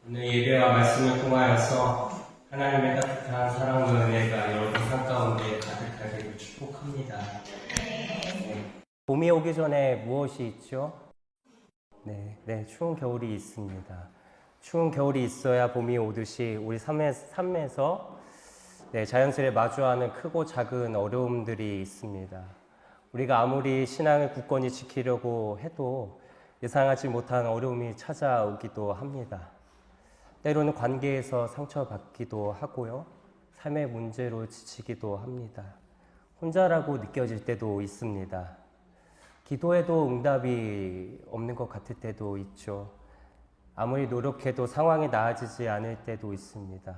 오늘 예배와 말씀을 통하여서 하나님의 따뜻한 사랑과 은혜가 여러분 삶 가운데 가득하게 축복합니다. 봄이 오기 전에 무엇이 있죠? 네, 추운 겨울이 있습니다. 추운 겨울이 있어야 봄이 오듯이 우리 삶에서 자연스레 마주하는 크고 작은 어려움들이 있습니다. 우리가 아무리 신앙을 굳건히 지키려고 해도 예상하지 못한 어려움이 찾아오기도 합니다. 때로는 관계에서 상처받기도 하고요. 삶의 문제로 지치기도 합니다. 혼자라고 느껴질 때도 있습니다. 기도해도 응답이 없는 것 같을 때도 있죠. 아무리 노력해도 상황이 나아지지 않을 때도 있습니다.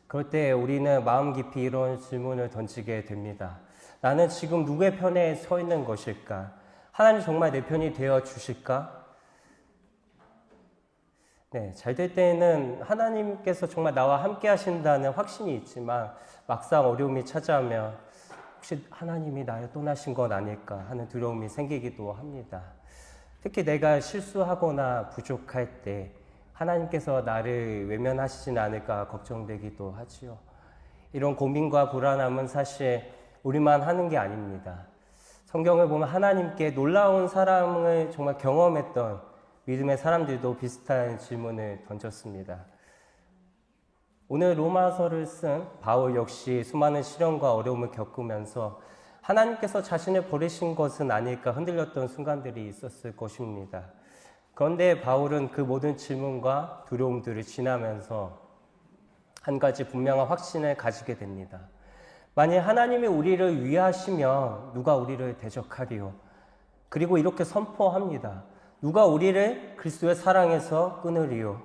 그럴 때 우리는 마음 깊이 이런 질문을 던지게 됩니다. 나는 지금 누구의 편에 서 있는 것일까? 하나님 정말 내 편이 되어 주실까? 잘 될 때는 하나님께서 정말 나와 함께 하신다는 확신이 있지만 막상 어려움이 찾아오면 혹시 하나님이 나를 떠나신 건 아닐까 하는 두려움이 생기기도 합니다. 특히 내가 실수하거나 부족할 때 하나님께서 나를 외면하시진 않을까 걱정되기도 하지요. 이런 고민과 불안함은 사실 우리만 하는 게 아닙니다. 성경을 보면 하나님께 놀라운 사랑을 정말 경험했던 믿음의 사람들도 비슷한 질문을 던졌습니다. 오늘 로마서를 쓴 바울 역시 수많은 시련과 어려움을 겪으면서 하나님께서 자신을 버리신 것은 아닐까 흔들렸던 순간들이 있었을 것입니다. 그런데 바울은 그 모든 질문과 두려움들을 지나면서 한 가지 분명한 확신을 가지게 됩니다. 만약 하나님이 우리를 위하시면 누가 우리를 대적하리요? 그리고 이렇게 선포합니다. 누가 우리를 그리스도의 사랑에서 끊으리요?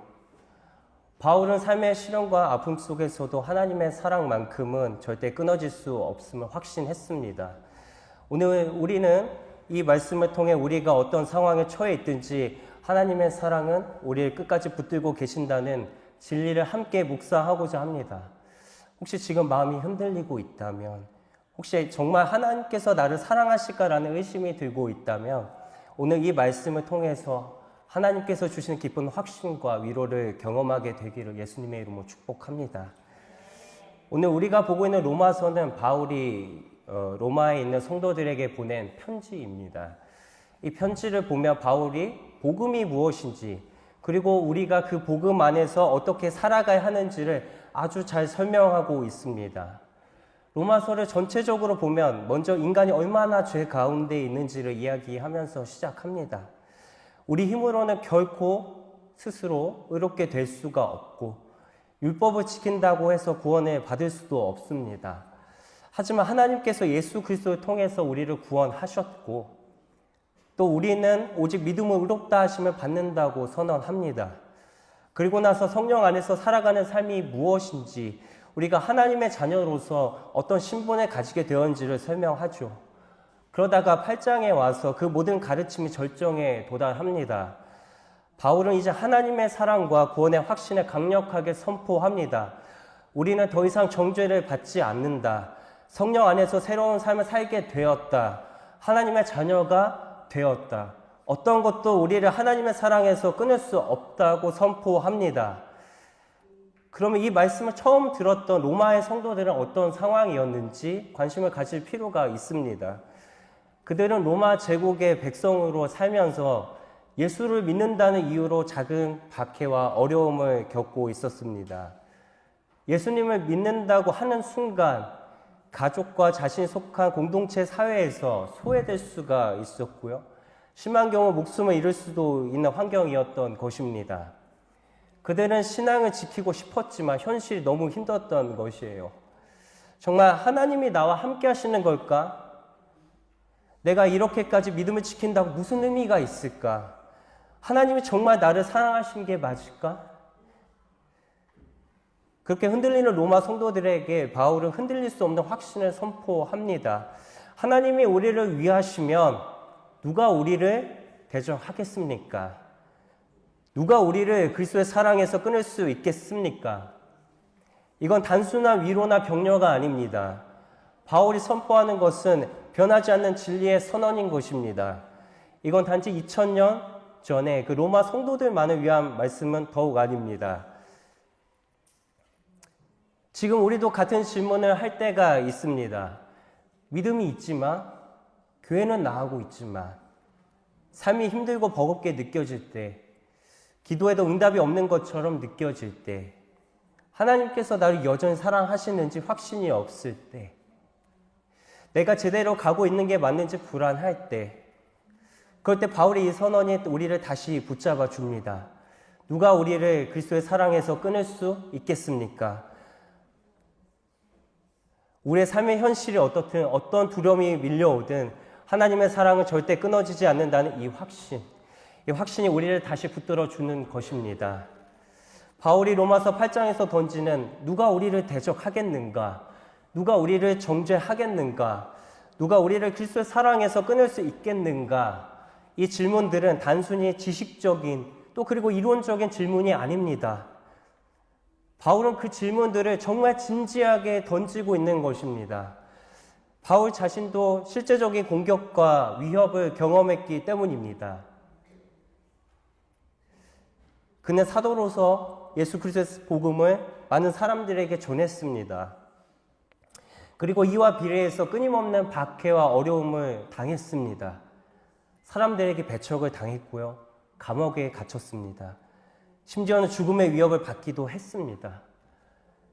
바울은 삶의 시련과 아픔 속에서도 하나님의 사랑만큼은 절대 끊어질 수 없음을 확신했습니다. 오늘 우리는 이 말씀을 통해 우리가 어떤 상황에 처해 있든지 하나님의 사랑은 우리를 끝까지 붙들고 계신다는 진리를 함께 묵상하고자 합니다. 혹시 지금 마음이 흔들리고 있다면, 혹시 정말 하나님께서 나를 사랑하실까라는 의심이 들고 있다면 오늘 이 말씀을 통해서 하나님께서 주시는 깊은 확신과 위로를 경험하게 되기를 예수님의 이름으로 축복합니다. 오늘 우리가 보고 있는 로마서는 바울이 로마에 있는 성도들에게 보낸 편지입니다. 이 편지를 보면 바울이 복음이 무엇인지 그리고 우리가 그 복음 안에서 어떻게 살아가야 하는지를 아주 잘 설명하고 있습니다. 로마서를 전체적으로 보면 먼저 인간이 얼마나 죄 가운데 있는지를 이야기하면서 시작합니다. 우리 힘으로는 결코 스스로 의롭게 될 수가 없고 율법을 지킨다고 해서 구원을 받을 수도 없습니다. 하지만 하나님께서 예수 그리스도를 통해서 우리를 구원하셨고 또 우리는 오직 믿음으로 의롭다 하심을 받는다고 선언합니다. 그리고 나서 성령 안에서 살아가는 삶이 무엇인지 우리가 하나님의 자녀로서 어떤 신분을 가지게 되었는지를 설명하죠. 그러다가 8장에 와서 그 모든 가르침이 절정에 도달합니다. 바울은 이제 하나님의 사랑과 구원의 확신을 강력하게 선포합니다. 우리는 더 이상 정죄를 받지 않는다. 성령 안에서 새로운 삶을 살게 되었다. 하나님의 자녀가 되었다. 어떤 것도 우리를 하나님의 사랑에서 끊을 수 없다고 선포합니다. 그러면 이 말씀을 처음 들었던 로마의 성도들은 어떤 상황이었는지 관심을 가질 필요가 있습니다. 그들은 로마 제국의 백성으로 살면서 예수를 믿는다는 이유로 작은 박해와 어려움을 겪고 있었습니다. 예수님을 믿는다고 하는 순간 가족과 자신이 속한 공동체 사회에서 소외될 수가 있었고요. 심한 경우 목숨을 잃을 수도 있는 환경이었던 것입니다. 그들은 신앙을 지키고 싶었지만 현실이 너무 힘들었던 것이에요. 정말 하나님이 나와 함께 하시는 걸까? 내가 이렇게까지 믿음을 지킨다고 무슨 의미가 있을까? 하나님이 정말 나를 사랑하신 게 맞을까? 그렇게 흔들리는 로마 성도들에게 바울은 흔들릴 수 없는 확신을 선포합니다. 하나님이 우리를 위하시면 누가 우리를 대적하겠습니까? 누가 우리를 그리스도의 사랑에서 끊을 수 있겠습니까? 이건 단순한 위로나 격려가 아닙니다. 바울이 선포하는 것은 변하지 않는 진리의 선언인 것입니다. 이건 단지 2000년 전에 그 로마 성도들만을 위한 말씀은 더욱 아닙니다. 지금 우리도 같은 질문을 할 때가 있습니다. 믿음이 있지만, 교회는 나가고 있지만, 삶이 힘들고 버겁게 느껴질 때, 기도에도 응답이 없는 것처럼 느껴질 때, 하나님께서 나를 여전히 사랑하시는지 확신이 없을 때, 내가 제대로 가고 있는 게 맞는지 불안할 때, 그럴 때 바울의 이 선언이 우리를 다시 붙잡아 줍니다. 누가 우리를 그리스도의 사랑에서 끊을 수 있겠습니까? 우리의 삶의 현실이 어떻든 어떤 두려움이 밀려오든 하나님의 사랑은 절대 끊어지지 않는다는 이 확신이 우리를 다시 붙들어 주는 것입니다. 바울이 로마서 8장에서 던지는 누가 우리를 대적하겠는가? 누가 우리를 정죄하겠는가? 누가 우리를 그리스도의 사랑에서 끊을 수 있겠는가? 이 질문들은 단순히 지식적인 또 그리고 이론적인 질문이 아닙니다. 바울은 그 질문들을 정말 진지하게 던지고 있는 것입니다. 바울 자신도 실제적인 공격과 위협을 경험했기 때문입니다. 그는 사도로서 예수 그리스도의 복음을 많은 사람들에게 전했습니다. 그리고 이와 비례해서 끊임없는 박해와 어려움을 당했습니다. 사람들에게 배척을 당했고요. 감옥에 갇혔습니다. 심지어는 죽음의 위협을 받기도 했습니다.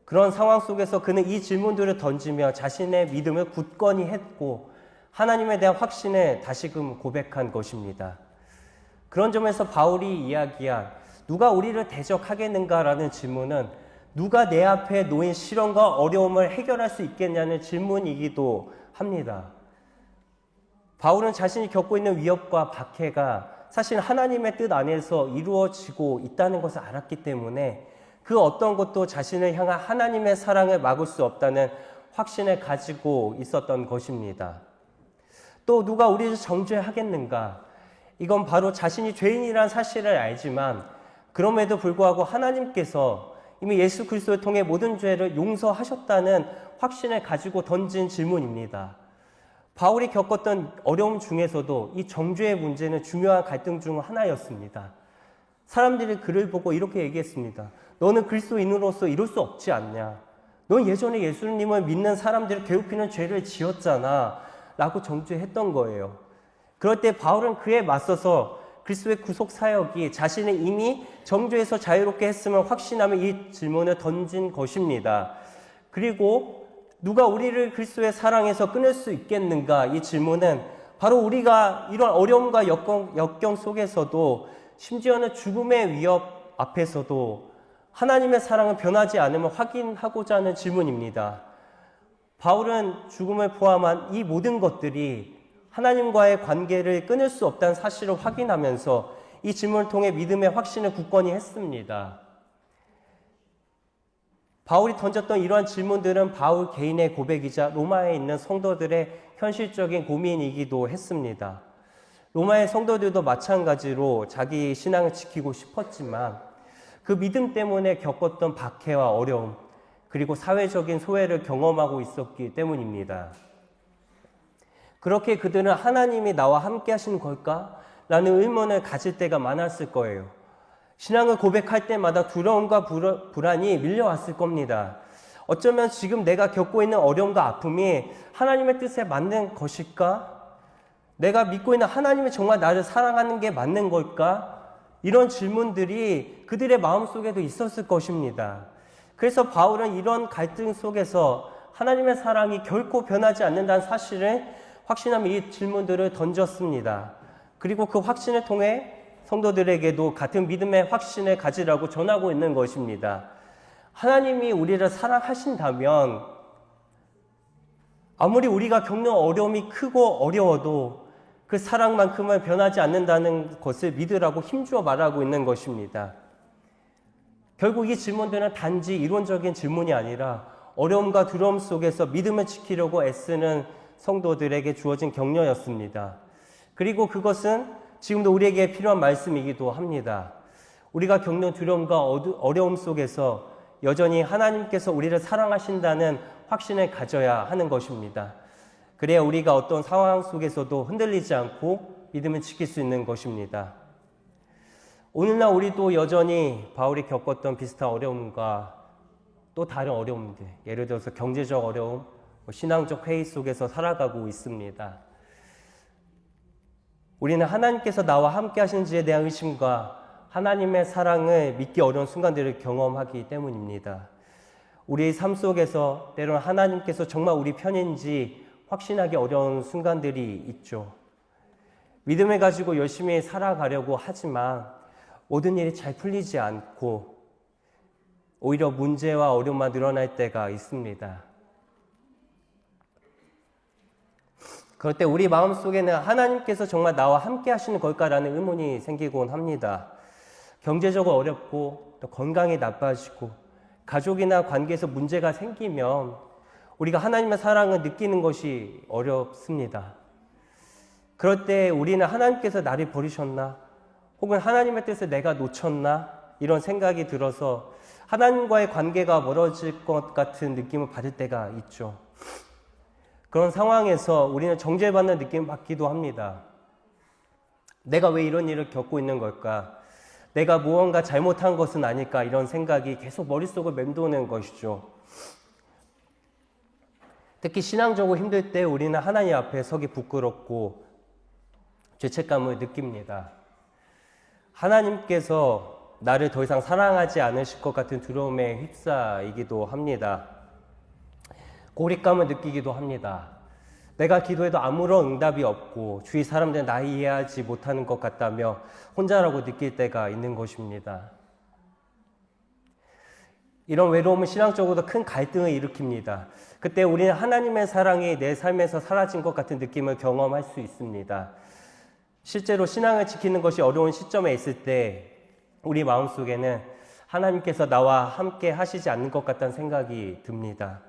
그런 상황 속에서 그는 이 질문들을 던지며 자신의 믿음을 굳건히 했고 하나님에 대한 확신을 다시금 고백한 것입니다. 그런 점에서 바울이 이야기한 누가 우리를 대적하겠는가라는 질문은 누가 내 앞에 놓인 시련과 어려움을 해결할 수 있겠냐는 질문이기도 합니다. 바울은 자신이 겪고 있는 위협과 박해가 사실 하나님의 뜻 안에서 이루어지고 있다는 것을 알았기 때문에 그 어떤 것도 자신을 향한 하나님의 사랑을 막을 수 없다는 확신을 가지고 있었던 것입니다. 또 누가 우리를 정죄하겠는가? 이건 바로 자신이 죄인이란 사실을 알지만 그럼에도 불구하고 하나님께서 이미 예수 그리스도를 통해 모든 죄를 용서하셨다는 확신을 가지고 던진 질문입니다. 바울이 겪었던 어려움 중에서도 이 정죄의 문제는 중요한 갈등 중 하나였습니다. 사람들이 그를 보고 이렇게 얘기했습니다. 너는 그리스도인으로서 이럴 수 없지 않냐? 넌 예전에 예수님을 믿는 사람들을 괴롭히는 죄를 지었잖아 라고 정죄했던 거예요. 그럴 때 바울은 그에 맞서서 그리스도의 구속 사역이 자신을 이미 정죄에서 자유롭게 했음을 확신하며 이 질문을 던진 것입니다. 그리고 누가 우리를 그리스도의 사랑에서 끊을 수 있겠는가? 이 질문은 바로 우리가 이런 어려움과 역경 속에서도 심지어는 죽음의 위협 앞에서도 하나님의 사랑은 변하지 않음을 확인하고자 하는 질문입니다. 바울은 죽음을 포함한 이 모든 것들이 하나님과의 관계를 끊을 수 없다는 사실을 확인하면서 이 질문을 통해 믿음의 확신을 굳건히 했습니다. 바울이 던졌던 이러한 질문들은 바울 개인의 고백이자 로마에 있는 성도들의 현실적인 고민이기도 했습니다. 로마의 성도들도 마찬가지로 자기 신앙을 지키고 싶었지만 그 믿음 때문에 겪었던 박해와 어려움 그리고 사회적인 소외를 경험하고 있었기 때문입니다. 그렇게 그들은 하나님이 나와 함께 하시는 걸까? 라는 의문을 가질 때가 많았을 거예요. 신앙을 고백할 때마다 두려움과 불안이 밀려왔을 겁니다. 어쩌면 지금 내가 겪고 있는 어려움과 아픔이 하나님의 뜻에 맞는 것일까? 내가 믿고 있는 하나님이 정말 나를 사랑하는 게 맞는 걸까? 이런 질문들이 그들의 마음속에도 있었을 것입니다. 그래서 바울은 이런 갈등 속에서 하나님의 사랑이 결코 변하지 않는다는 사실을 확신하며 이 질문들을 던졌습니다. 그리고 그 확신을 통해 성도들에게도 같은 믿음의 확신을 가지라고 전하고 있는 것입니다. 하나님이 우리를 사랑하신다면 아무리 우리가 겪는 어려움이 크고 어려워도 그 사랑만큼은 변하지 않는다는 것을 믿으라고 힘주어 말하고 있는 것입니다. 결국 이 질문들은 단지 이론적인 질문이 아니라 어려움과 두려움 속에서 믿음을 지키려고 애쓰는 성도들에게 주어진 격려였습니다. 그리고 그것은 지금도 우리에게 필요한 말씀이기도 합니다. 우리가 겪는 두려움과 어려움 속에서 여전히 하나님께서 우리를 사랑하신다는 확신을 가져야 하는 것입니다. 그래야 우리가 어떤 상황 속에서도 흔들리지 않고 믿음을 지킬 수 있는 것입니다. 오늘날 우리도 여전히 바울이 겪었던 비슷한 어려움과 또 다른 어려움들, 예를 들어서 경제적 어려움, 신앙적 회의 속에서 살아가고 있습니다. 우리는 하나님께서 나와 함께 하시는지에 대한 의심과 하나님의 사랑을 믿기 어려운 순간들을 경험하기 때문입니다. 우리의 삶 속에서 때로는 하나님께서 정말 우리 편인지 확신하기 어려운 순간들이 있죠. 믿음을 가지고 열심히 살아가려고 하지만 모든 일이 잘 풀리지 않고 오히려 문제와 어려움만 늘어날 때가 있습니다. 그럴 때 우리 마음속에는 하나님께서 정말 나와 함께 하시는 걸까라는 의문이 생기곤 합니다. 경제적으로 어렵고 또 건강이 나빠지고 가족이나 관계에서 문제가 생기면 우리가 하나님의 사랑을 느끼는 것이 어렵습니다. 그럴 때 우리는 하나님께서 나를 버리셨나? 혹은 하나님의 뜻을 내가 놓쳤나? 이런 생각이 들어서 하나님과의 관계가 멀어질 것 같은 느낌을 받을 때가 있죠. 그런 상황에서 우리는 정죄받는 느낌을 받기도 합니다. 내가 왜 이런 일을 겪고 있는 걸까? 내가 무언가 잘못한 것은 아닐까? 이런 생각이 계속 머릿속을 맴도는 것이죠. 특히 신앙적으로 힘들 때 우리는 하나님 앞에 서기 부끄럽고 죄책감을 느낍니다. 하나님께서 나를 더 이상 사랑하지 않으실 것 같은 두려움에 휩싸이기도 합니다. 고립감을 느끼기도 합니다. 내가 기도해도 아무런 응답이 없고 주위 사람들은 나 이해하지 못하는 것 같다며 혼자라고 느낄 때가 있는 것입니다. 이런 외로움은 신앙적으로도 큰 갈등을 일으킵니다. 그때 우리는 하나님의 사랑이 내 삶에서 사라진 것 같은 느낌을 경험할 수 있습니다. 실제로 신앙을 지키는 것이 어려운 시점에 있을 때 우리 마음속에는 하나님께서 나와 함께 하시지 않는 것 같다는 생각이 듭니다.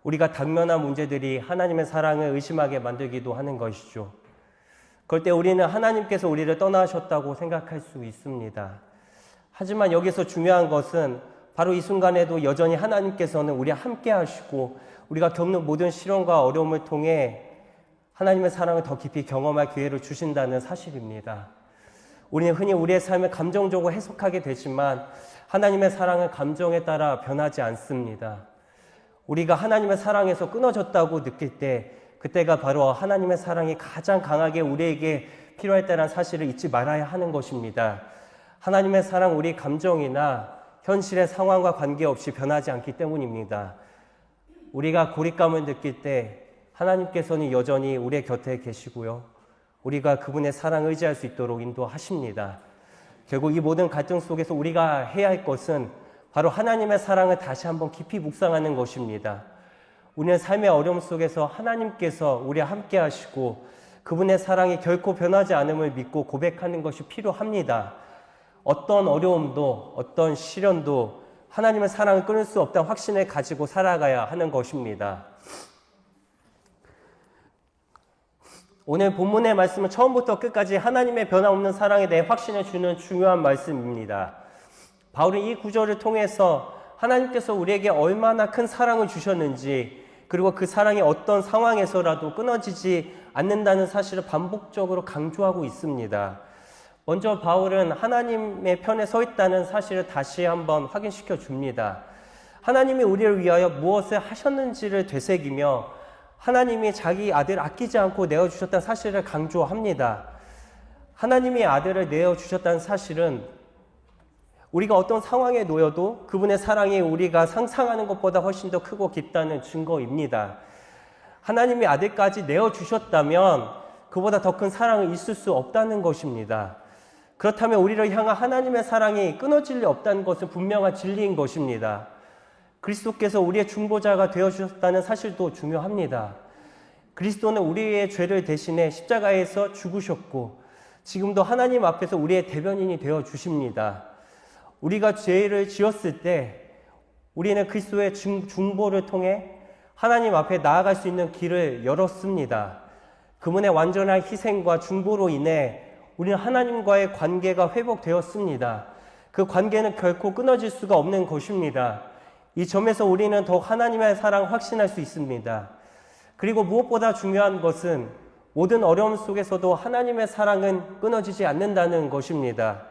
우리가 당면한 문제들이 하나님의 사랑을 의심하게 만들기도 하는 것이죠. 그럴 때 우리는 하나님께서 우리를 떠나셨다고 생각할 수 있습니다. 하지만 여기서 중요한 것은 바로 이 순간에도 여전히 하나님께서는 우리와 함께 하시고 우리가 겪는 모든 시련과 어려움을 통해 하나님의 사랑을 더 깊이 경험할 기회를 주신다는 사실입니다. 우리는 흔히 우리의 삶을 감정적으로 해석하게 되지만 하나님의 사랑은 감정에 따라 변하지 않습니다. 우리가 하나님의 사랑에서 끊어졌다고 느낄 때 그때가 바로 하나님의 사랑이 가장 강하게 우리에게 필요할 때라는 사실을 잊지 말아야 하는 것입니다. 하나님의 사랑 우리 감정이나 현실의 상황과 관계없이 변하지 않기 때문입니다. 우리가 고립감을 느낄 때 하나님께서는 여전히 우리의 곁에 계시고요. 우리가 그분의 사랑을 의지할 수 있도록 인도하십니다. 결국 이 모든 갈등 속에서 우리가 해야 할 것은 바로 하나님의 사랑을 다시 한번 깊이 묵상하는 것입니다. 우리는 삶의 어려움 속에서 하나님께서 우리와 함께 하시고 그분의 사랑이 결코 변하지 않음을 믿고 고백하는 것이 필요합니다. 어떤 어려움도 어떤 시련도 하나님의 사랑을 끊을 수 없다는 확신을 가지고 살아가야 하는 것입니다. 오늘 본문의 말씀은 처음부터 끝까지 하나님의 변함없는 사랑에 대해 확신을 주는 중요한 말씀입니다. 바울은 이 구절을 통해서 하나님께서 우리에게 얼마나 큰 사랑을 주셨는지 그리고 그 사랑이 어떤 상황에서라도 끊어지지 않는다는 사실을 반복적으로 강조하고 있습니다. 먼저 바울은 하나님의 편에 서 있다는 사실을 다시 한번 확인시켜 줍니다. 하나님이 우리를 위하여 무엇을 하셨는지를 되새기며 하나님이 자기 아들을 아끼지 않고 내어주셨다는 사실을 강조합니다. 하나님이 아들을 내어주셨다는 사실은 우리가 어떤 상황에 놓여도 그분의 사랑이 우리가 상상하는 것보다 훨씬 더 크고 깊다는 증거입니다. 하나님이 아들까지 내어주셨다면 그보다 더 큰 사랑은 있을 수 없다는 것입니다. 그렇다면 우리를 향한 하나님의 사랑이 끊어질 리 없다는 것은 분명한 진리인 것입니다. 그리스도께서 우리의 중보자가 되어주셨다는 사실도 중요합니다. 그리스도는 우리의 죄를 대신해 십자가에서 죽으셨고 지금도 하나님 앞에서 우리의 대변인이 되어주십니다. 우리가 죄를 지었을 때 우리는 그리스도의 중보를 통해 하나님 앞에 나아갈 수 있는 길을 열었습니다. 그분의 완전한 희생과 중보로 인해 우리는 하나님과의 관계가 회복되었습니다. 그 관계는 결코 끊어질 수가 없는 것입니다. 이 점에서 우리는 더욱 하나님의 사랑을 확신할 수 있습니다. 그리고 무엇보다 중요한 것은 모든 어려움 속에서도 하나님의 사랑은 끊어지지 않는다는 것입니다.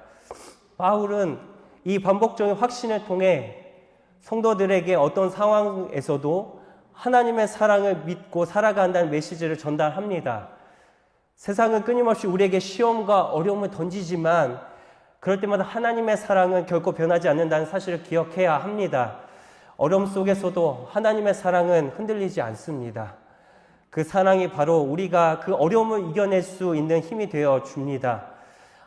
바울은 이 반복적인 확신을 통해 성도들에게 어떤 상황에서도 하나님의 사랑을 믿고 살아간다는 메시지를 전달합니다. 세상은 끊임없이 우리에게 시험과 어려움을 던지지만 그럴 때마다 하나님의 사랑은 결코 변하지 않는다는 사실을 기억해야 합니다. 어려움 속에서도 하나님의 사랑은 흔들리지 않습니다. 그 사랑이 바로 우리가 그 어려움을 이겨낼 수 있는 힘이 되어 줍니다.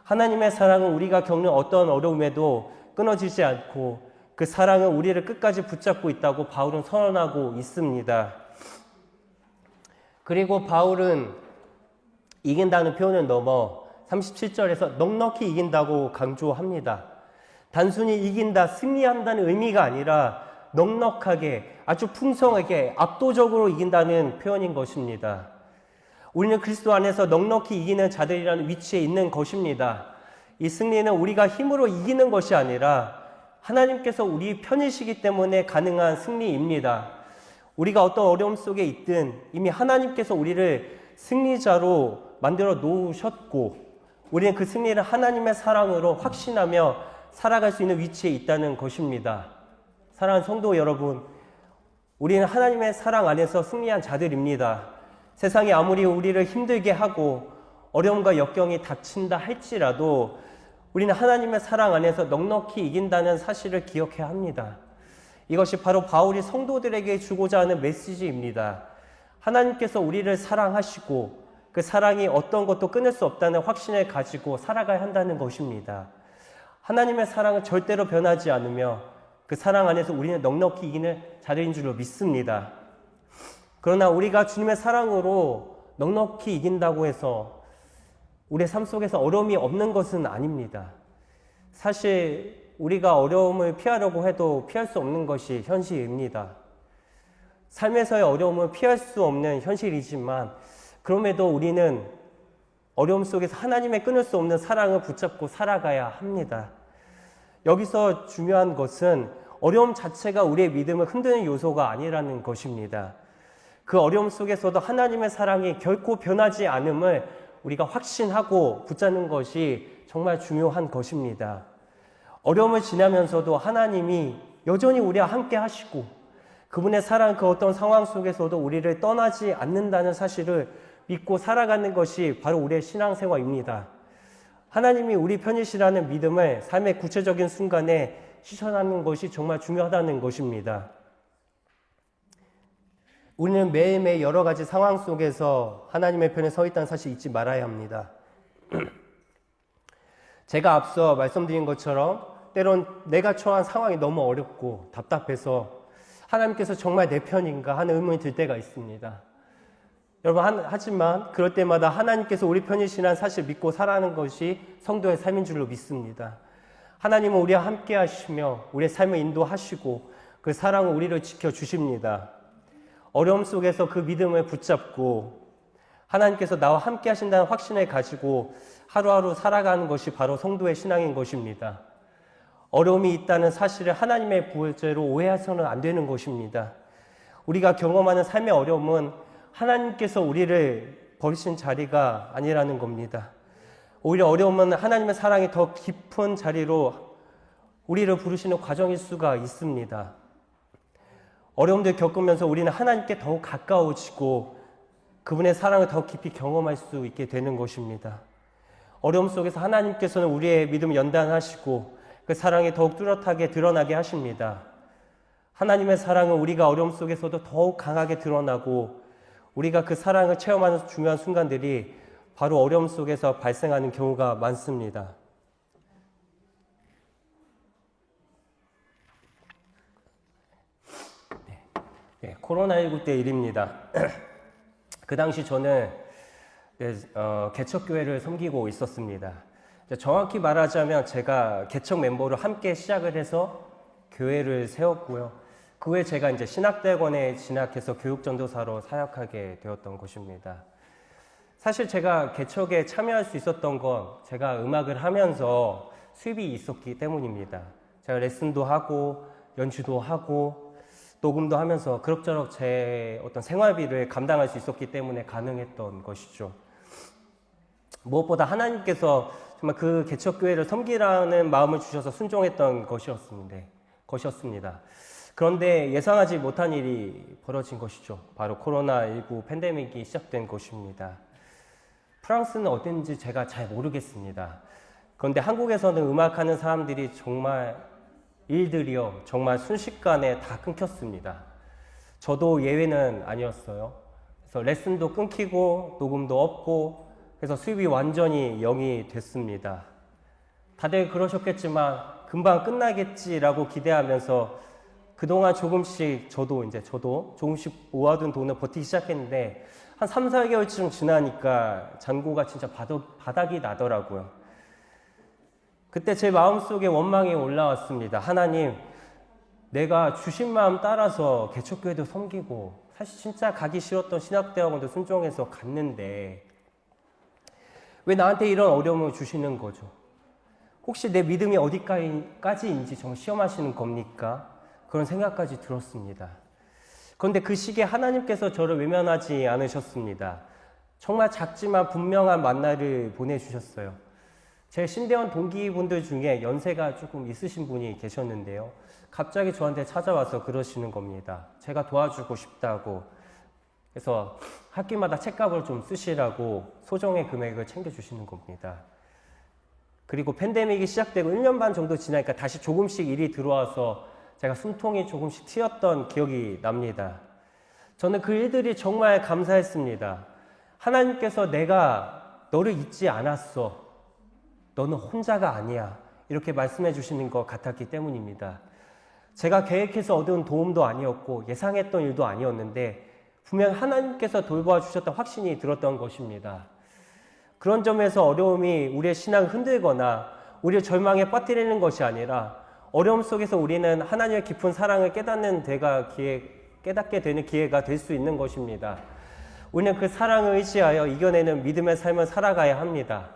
하나님의 사랑은 우리가 겪는 어떤 어려움에도 끊어지지 않고 그 사랑은 우리를 끝까지 붙잡고 있다고 바울은 선언하고 있습니다. 그리고 바울은 이긴다는 표현을 넘어 37절에서 넉넉히 이긴다고 강조합니다. 단순히 이긴다, 승리한다는 의미가 아니라 넉넉하게, 아주 풍성하게, 압도적으로 이긴다는 표현인 것입니다. 우리는 그리스도 안에서 넉넉히 이기는 자들이라는 위치에 있는 것입니다. 이 승리는 우리가 힘으로 이기는 것이 아니라 하나님께서 우리 편이시기 때문에 가능한 승리입니다. 우리가 어떤 어려움 속에 있든 이미 하나님께서 우리를 승리자로 만들어 놓으셨고 우리는 그 승리를 하나님의 사랑으로 확신하며 살아갈 수 있는 위치에 있다는 것입니다. 사랑하는 성도 여러분, 우리는 하나님의 사랑 안에서 승리한 자들입니다. 세상이 아무리 우리를 힘들게 하고 어려움과 역경이 닥친다 할지라도 우리는 하나님의 사랑 안에서 넉넉히 이긴다는 사실을 기억해야 합니다. 이것이 바로 바울이 성도들에게 주고자 하는 메시지입니다. 하나님께서 우리를 사랑하시고 그 사랑이 어떤 것도 끊을 수 없다는 확신을 가지고 살아가야 한다는 것입니다. 하나님의 사랑은 절대로 변하지 않으며 그 사랑 안에서 우리는 넉넉히 이기는 자들인 줄로 믿습니다. 그러나 우리가 주님의 사랑으로 넉넉히 이긴다고 해서 우리의 삶 속에서 어려움이 없는 것은 아닙니다. 사실 우리가 어려움을 피하려고 해도 피할 수 없는 것이 현실입니다. 삶에서의 어려움을 피할 수 없는 현실이지만 그럼에도 우리는 어려움 속에서 하나님의 끊을 수 없는 사랑을 붙잡고 살아가야 합니다. 여기서 중요한 것은 어려움 자체가 우리의 믿음을 흔드는 요소가 아니라는 것입니다. 그 어려움 속에서도 하나님의 사랑이 결코 변하지 않음을 우리가 확신하고 붙잡는 것이 정말 중요한 것입니다. 어려움을 지나면서도 하나님이 여전히 우리와 함께 하시고 그분의 사랑 그 어떤 상황 속에서도 우리를 떠나지 않는다는 사실을 믿고 살아가는 것이 바로 우리의 신앙생활입니다. 하나님이 우리 편이시라는 믿음을 삶의 구체적인 순간에 실천하는 것이 정말 중요하다는 것입니다. 우리는 매일매일 여러 가지 상황 속에서 하나님의 편에 서 있다는 사실 잊지 말아야 합니다. 제가 앞서 말씀드린 것처럼 때론 내가 처한 상황이 너무 어렵고 답답해서 하나님께서 정말 내 편인가 하는 의문이 들 때가 있습니다. 여러분, 하지만 그럴 때마다 하나님께서 우리 편이시라는 사실 믿고 살아가는 것이 성도의 삶인 줄로 믿습니다. 하나님은 우리와 함께 하시며 우리의 삶을 인도하시고 그 사랑은 우리를 지켜주십니다. 어려움 속에서 그 믿음을 붙잡고 하나님께서 나와 함께 하신다는 확신을 가지고 하루하루 살아가는 것이 바로 성도의 신앙인 것입니다. 어려움이 있다는 사실을 하나님의 부재로 오해해서는 안 되는 것입니다. 우리가 경험하는 삶의 어려움은 하나님께서 우리를 버리신 자리가 아니라는 겁니다. 오히려 어려움은 하나님의 사랑이 더 깊은 자리로 우리를 부르시는 과정일 수가 있습니다. 어려움들 겪으면서 우리는 하나님께 더욱 가까워지고 그분의 사랑을 더 깊이 경험할 수 있게 되는 것입니다. 어려움 속에서 하나님께서는 우리의 믿음을 연단하시고 그 사랑이 더욱 뚜렷하게 드러나게 하십니다. 하나님의 사랑은 우리가 어려움 속에서도 더욱 강하게 드러나고 우리가 그 사랑을 체험하는 중요한 순간들이 바로 어려움 속에서 발생하는 경우가 많습니다. 코로나19 때 일입니다. 그 당시 저는 개척교회를 섬기고 있었습니다. 정확히 말하자면 제가 개척 멤버로 함께 시작을 해서 교회를 세웠고요. 그 후에 제가 이제 신학대학원에 진학해서 교육전도사로 사역하게 되었던 것입니다. 사실 제가 개척에 참여할 수 있었던 건 제가 음악을 하면서 수입이 있었기 때문입니다. 제가 레슨도 하고 연주도 하고 녹음도 하면서 그럭저럭 제 어떤 생활비를 감당할 수 있었기 때문에 가능했던 것이죠. 무엇보다 하나님께서 정말 그 개척교회를 섬기라는 마음을 주셔서 순종했던 것이었습니다. 그런데 예상하지 못한 일이 벌어진 것이죠. 바로 코로나19 팬데믹이 시작된 것입니다. 프랑스는 어땠는지 제가 잘 모르겠습니다. 그런데 한국에서는 음악하는 사람들이 정말 일들이요, 정말 순식간에 다 끊겼습니다. 저도 예외는 아니었어요. 그래서 레슨도 끊기고 녹음도 없고 그래서 수입이 완전히 0이 됐습니다. 다들 그러셨겠지만 금방 끝나겠지라고 기대하면서 그동안 저도 조금씩 모아둔 돈을 버티기 시작했는데 한 3, 4개월쯤 지나니까 잔고가 진짜 바닥이 나더라고요. 그때 제 마음속에 원망이 올라왔습니다. 하나님, 내가 주신 마음 따라서 개척교회도 섬기고 사실 진짜 가기 싫었던 신학대학원도 순종해서 갔는데 왜 나한테 이런 어려움을 주시는 거죠? 혹시 내 믿음이 어디까지인지 정말 시험하시는 겁니까? 그런 생각까지 들었습니다. 그런데 그 시기에 하나님께서 저를 외면하지 않으셨습니다. 정말 작지만 분명한 만나를 보내주셨어요. 제 신대원 동기분들 중에 연세가 조금 있으신 분이 계셨는데요. 갑자기 저한테 찾아와서 그러시는 겁니다. 제가 도와주고 싶다고. 그래서 학기마다 책값을 좀 쓰시라고 소정의 금액을 챙겨주시는 겁니다. 그리고 팬데믹이 시작되고 1년 반 정도 지나니까 다시 조금씩 일이 들어와서 제가 숨통이 조금씩 튀었던 기억이 납니다. 저는 그 일들이 정말 감사했습니다. 하나님께서 내가 너를 잊지 않았어. 너는 혼자가 아니야. 이렇게 말씀해 주시는 것 같았기 때문입니다. 제가 계획해서 얻은 도움도 아니었고 예상했던 일도 아니었는데 분명 하나님께서 돌보아 주셨던 확신이 들었던 것입니다. 그런 점에서 어려움이 우리의 신앙을 흔들거나 우리를 절망에 빠뜨리는 것이 아니라 어려움 속에서 우리는 하나님의 깊은 사랑을 깨닫게 되는 기회가 될 수 있는 것입니다. 우리는 그 사랑을 의지하여 이겨내는 믿음의 삶을 살아가야 합니다.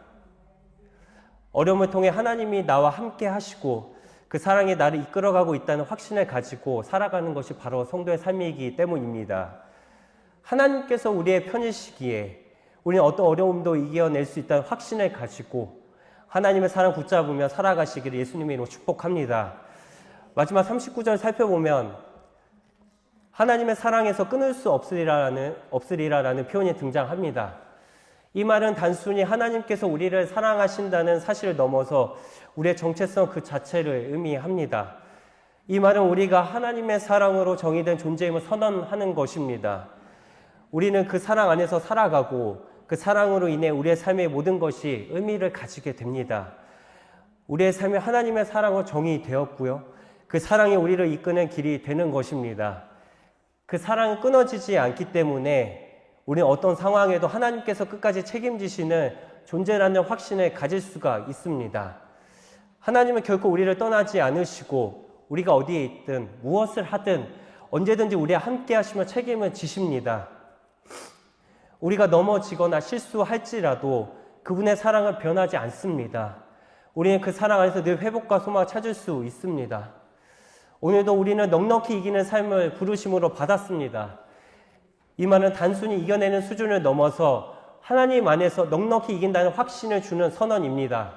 어려움을 통해 하나님이 나와 함께 하시고 그 사랑이 나를 이끌어가고 있다는 확신을 가지고 살아가는 것이 바로 성도의 삶이기 때문입니다. 하나님께서 우리의 편이시기에 우리는 어떤 어려움도 이겨낼 수 있다는 확신을 가지고 하나님의 사랑 붙잡으며 살아가시기를 예수님의 이름으로 축복합니다. 마지막 39절 살펴보면 하나님의 사랑에서 끊을 수 없으리라라는 표현이 등장합니다. 이 말은 단순히 하나님께서 우리를 사랑하신다는 사실을 넘어서 우리의 정체성 그 자체를 의미합니다. 이 말은 우리가 하나님의 사랑으로 정의된 존재임을 선언하는 것입니다. 우리는 그 사랑 안에서 살아가고 그 사랑으로 인해 우리의 삶의 모든 것이 의미를 가지게 됩니다. 우리의 삶이 하나님의 사랑으로 정의되었고요. 그 사랑이 우리를 이끄는 길이 되는 것입니다. 그 사랑은 끊어지지 않기 때문에 우리는 어떤 상황에도 하나님께서 끝까지 책임지시는 존재라는 확신을 가질 수가 있습니다. 하나님은 결코 우리를 떠나지 않으시고 우리가 어디에 있든 무엇을 하든 언제든지 우리와 함께 하시며 책임을 지십니다. 우리가 넘어지거나 실수할지라도 그분의 사랑은 변하지 않습니다. 우리는 그 사랑 안에서 늘 회복과 소망을 찾을 수 있습니다. 오늘도 우리는 넉넉히 이기는 삶을 부르심으로 받았습니다. 이 말은 단순히 이겨내는 수준을 넘어서 하나님 안에서 넉넉히 이긴다는 확신을 주는 선언입니다.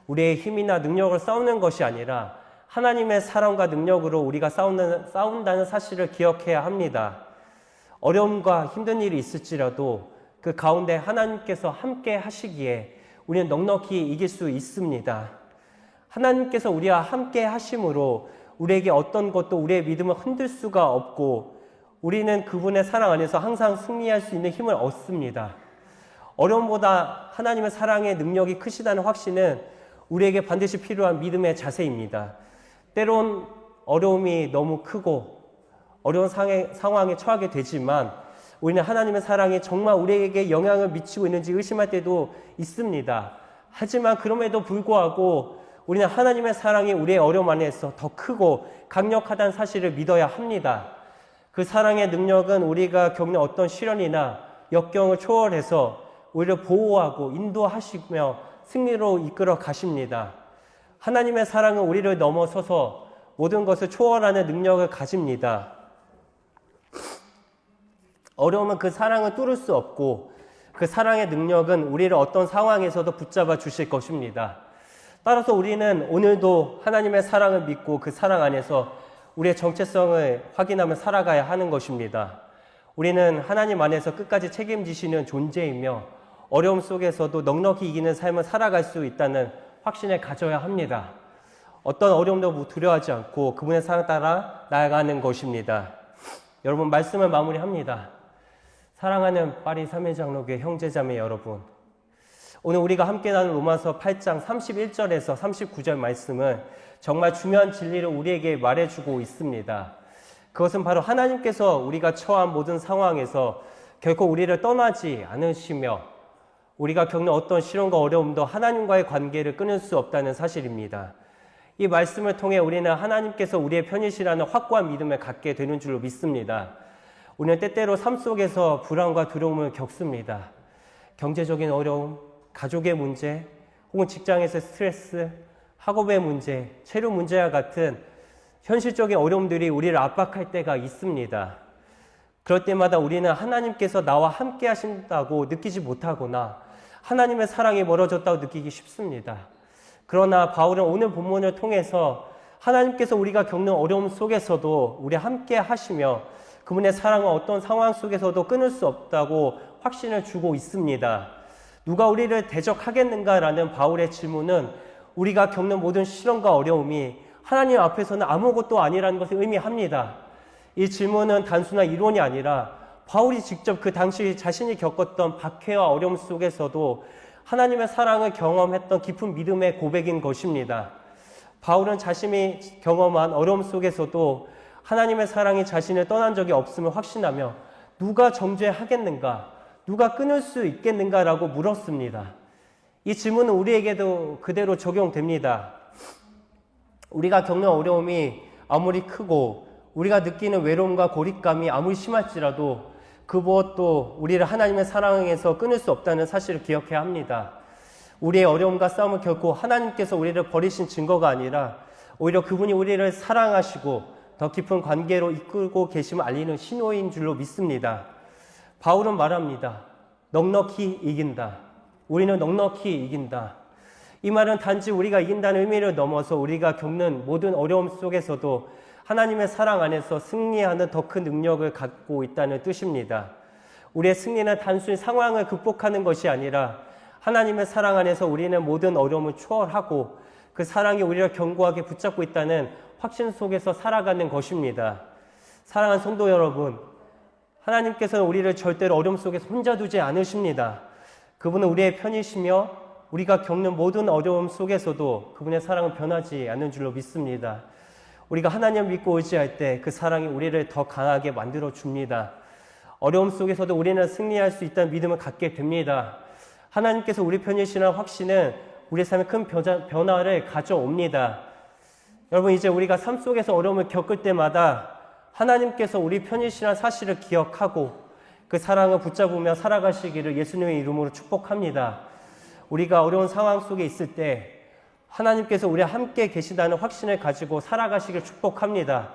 우리의 힘이나 능력을 싸우는 것이 아니라 하나님의 사랑과 능력으로 우리가 싸운다는 사실을 기억해야 합니다. 어려움과 힘든 일이 있을지라도 그 가운데 하나님께서 함께 하시기에 우리는 넉넉히 이길 수 있습니다. 하나님께서 우리와 함께 하심으로 우리에게 어떤 것도 우리의 믿음을 흔들 수가 없고 우리는 그분의 사랑 안에서 항상 승리할 수 있는 힘을 얻습니다. 어려움보다 하나님의 사랑의 능력이 크시다는 확신은 우리에게 반드시 필요한 믿음의 자세입니다. 때론 어려움이 너무 크고 어려운 상황에 처하게 되지만 우리는 하나님의 사랑이 정말 우리에게 영향을 미치고 있는지 의심할 때도 있습니다. 하지만 그럼에도 불구하고 우리는 하나님의 사랑이 우리의 어려움 안에서 더 크고 강력하다는 사실을 믿어야 합니다. 그 사랑의 능력은 우리가 겪는 어떤 시련이나 역경을 초월해서 우리를 보호하고 인도하시며 승리로 이끌어 가십니다. 하나님의 사랑은 우리를 넘어서서 모든 것을 초월하는 능력을 가집니다. 어려움은 그 사랑을 뚫을 수 없고 그 사랑의 능력은 우리를 어떤 상황에서도 붙잡아 주실 것입니다. 따라서 우리는 오늘도 하나님의 사랑을 믿고 그 사랑 안에서 우리의 정체성을 확인하며 살아가야 하는 것입니다. 우리는 하나님 안에서 끝까지 책임지시는 존재이며 어려움 속에서도 넉넉히 이기는 삶을 살아갈 수 있다는 확신을 가져야 합니다. 어떤 어려움도 두려워하지 않고 그분의 사랑 따라 나아가는 것입니다. 여러분, 말씀을 마무리합니다. 사랑하는 파리 삼일장로교회 형제자매 여러분, 오늘 우리가 함께 나눈 로마서 8장 31절에서 39절 말씀은 정말 중요한 진리를 우리에게 말해주고 있습니다. 그것은 바로 하나님께서 우리가 처한 모든 상황에서 결코 우리를 떠나지 않으시며 우리가 겪는 어떤 시련과 어려움도 하나님과의 관계를 끊을 수 없다는 사실입니다. 이 말씀을 통해 우리는 하나님께서 우리의 편이시라는 확고한 믿음을 갖게 되는 줄로 믿습니다. 우리는 때때로 삶 속에서 불안과 두려움을 겪습니다. 경제적인 어려움, 가족의 문제, 혹은 직장에서 스트레스, 학업의 문제, 체류 문제와 같은 현실적인 어려움들이 우리를 압박할 때가 있습니다. 그럴 때마다 우리는 하나님께서 나와 함께 하신다고 느끼지 못하거나 하나님의 사랑이 멀어졌다고 느끼기 쉽습니다. 그러나 바울은 오늘 본문을 통해서 하나님께서 우리가 겪는 어려움 속에서도 우리 함께 하시며 그분의 사랑은 어떤 상황 속에서도 끊을 수 없다고 확신을 주고 있습니다. 누가 우리를 대적하겠는가라는 바울의 질문은 우리가 겪는 모든 시련과 어려움이 하나님 앞에서는 아무것도 아니라는 것을 의미합니다. 이 질문은 단순한 이론이 아니라 바울이 직접 그 당시 자신이 겪었던 박해와 어려움 속에서도 하나님의 사랑을 경험했던 깊은 믿음의 고백인 것입니다. 바울은 자신이 경험한 어려움 속에서도 하나님의 사랑이 자신을 떠난 적이 없음을 확신하며 누가 정죄하겠는가? 누가 끊을 수 있겠는가라고 물었습니다. 이 질문은 우리에게도 그대로 적용됩니다. 우리가 겪는 어려움이 아무리 크고 우리가 느끼는 외로움과 고립감이 아무리 심할지라도 그 무엇도 우리를 하나님의 사랑에서 끊을 수 없다는 사실을 기억해야 합니다. 우리의 어려움과 싸움은 결코 하나님께서 우리를 버리신 증거가 아니라 오히려 그분이 우리를 사랑하시고 더 깊은 관계로 이끌고 계심을 알리는 신호인 줄로 믿습니다. 바울은 말합니다. 넉넉히 이긴다. 우리는 넉넉히 이긴다. 이 말은 단지 우리가 이긴다는 의미를 넘어서 우리가 겪는 모든 어려움 속에서도 하나님의 사랑 안에서 승리하는 더 큰 능력을 갖고 있다는 뜻입니다. 우리의 승리는 단순히 상황을 극복하는 것이 아니라 하나님의 사랑 안에서 우리는 모든 어려움을 초월하고 그 사랑이 우리를 견고하게 붙잡고 있다는 확신 속에서 살아가는 것입니다. 사랑하는 성도 여러분, 하나님께서는 우리를 절대로 어려움 속에서 혼자 두지 않으십니다. 그분은 우리의 편이시며 우리가 겪는 모든 어려움 속에서도 그분의 사랑은 변하지 않는 줄로 믿습니다. 우리가 하나님을 믿고 의지할 때 그 사랑이 우리를 더 강하게 만들어 줍니다. 어려움 속에서도 우리는 승리할 수 있다는 믿음을 갖게 됩니다. 하나님께서 우리 편이시라는 확신은 우리 삶에 큰 변화를 가져옵니다. 여러분, 이제 우리가 삶 속에서 어려움을 겪을 때마다 하나님께서 우리 편이시라는 사실을 기억하고 그 사랑을 붙잡으며 살아가시기를 예수님의 이름으로 축복합니다. 우리가 어려운 상황 속에 있을 때 하나님께서 우리와 함께 계시다는 확신을 가지고 살아가시길 축복합니다.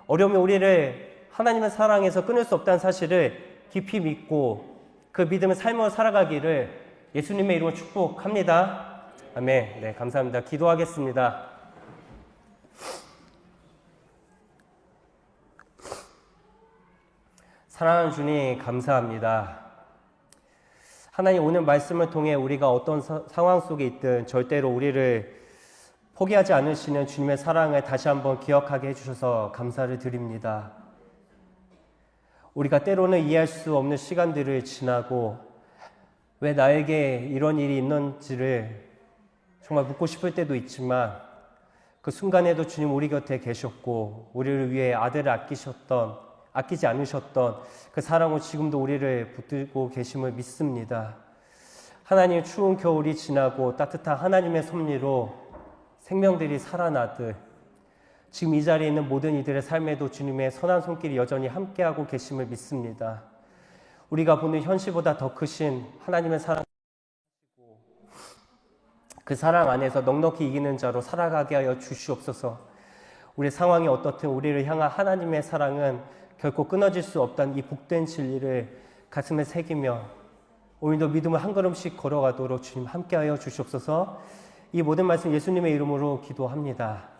어려움이 우리를 하나님의 사랑에서 끊을 수 없다는 사실을 깊이 믿고 그 믿음의 삶을 살아가기를 예수님의 이름으로 축복합니다. 아멘. 네, 감사합니다. 기도하겠습니다. 사랑하는 주님, 감사합니다. 하나님, 오늘 말씀을 통해 우리가 어떤 상황 속에 있든 절대로 우리를 포기하지 않으시는 주님의 사랑을 다시 한번 기억하게 해주셔서 감사를 드립니다. 우리가 때로는 이해할 수 없는 시간들을 지나고 왜 나에게 이런 일이 있는지를 정말 묻고 싶을 때도 있지만 그 순간에도 주님 우리 곁에 계셨고 우리를 위해 아들을 아끼지 않으셨던 그 사랑으로 지금도 우리를 붙들고 계심을 믿습니다. 하나님, 추운 겨울이 지나고 따뜻한 하나님의 섭리로 생명들이 살아나듯 지금 이 자리에 있는 모든 이들의 삶에도 주님의 선한 손길이 여전히 함께하고 계심을 믿습니다. 우리가 보는 현실보다 더 크신 하나님의 사랑, 그 사랑 안에서 넉넉히 이기는 자로 살아가게 하여 주시옵소서. 우리 상황이 어떻든 우리를 향한 하나님의 사랑은 결코 끊어질 수 없다는 이 복된 진리를 가슴에 새기며 오늘도 믿음을 한 걸음씩 걸어가도록 주님 함께하여 주시옵소서. 이 모든 말씀 예수님의 이름으로 기도합니다.